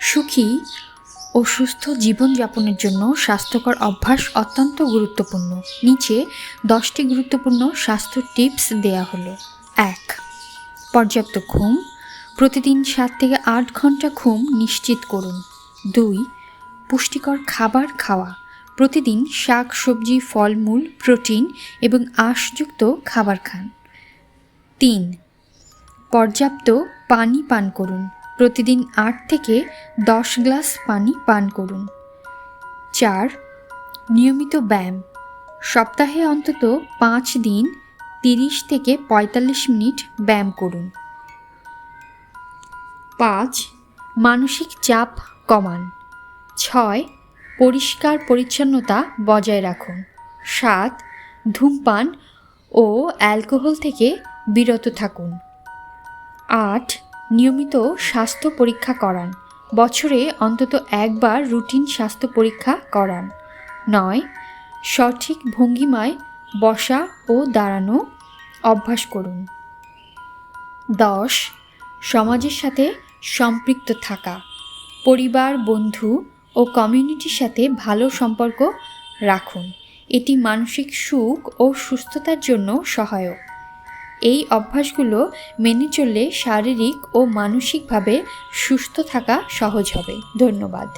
সুখী ও সুস্থ জীবনযাপনের জন্য স্বাস্থ্যকর অভ্যাস অত্যন্ত গুরুত্বপূর্ণ। নিচে 10টি গুরুত্বপূর্ণ স্বাস্থ্য টিপস দেয়া হলো। 1. পর্যাপ্ত ঘুম। প্রতিদিন 7 থেকে 8 ঘন্টা ঘুম নিশ্চিত করুন। 2. পুষ্টিকর খাবার খাওয়া। প্রতিদিন শাক, সবজি, ফলমূল, প্রোটিন এবং আঁশযুক্ত খাবার খান। 3. পর্যাপ্ত পানি পান করুন। প্রতিদিন 8 থেকে 10 গ্লাস পানি পান করুন। 4. নিয়মিত ব্যায়াম। সপ্তাহে অন্তত 5 দিন 30 থেকে 45 মিনিট ব্যায়াম করুন। 5. মানসিক চাপ কমান। 6. পরিষ্কার পরিচ্ছন্নতা বজায় রাখুন। 7. ধূমপান ও অ্যালকোহল থেকে বিরত থাকুন। 8. নিয়মিত স্বাস্থ্য পরীক্ষা করান। বছরে অন্তত একবার রুটিন স্বাস্থ্য পরীক্ষা করান। 9. সঠিক ভঙ্গিমায় বসা ও দাঁড়ানো অভ্যাস করুন। 10. সমাজের সাথে সম্পৃক্ত থাকা। পরিবার, বন্ধু ও কমিউনিটির সাথে ভালো সম্পর্ক রাখুন। এটি মানসিক সুখ ও সুস্থতার জন্য সহায়ক। এই অভ্যাসগুলো মেনে চললে শারীরিক ও মানসিকভাবে সুস্থ থাকা সহজ হবে। ধন্যবাদ।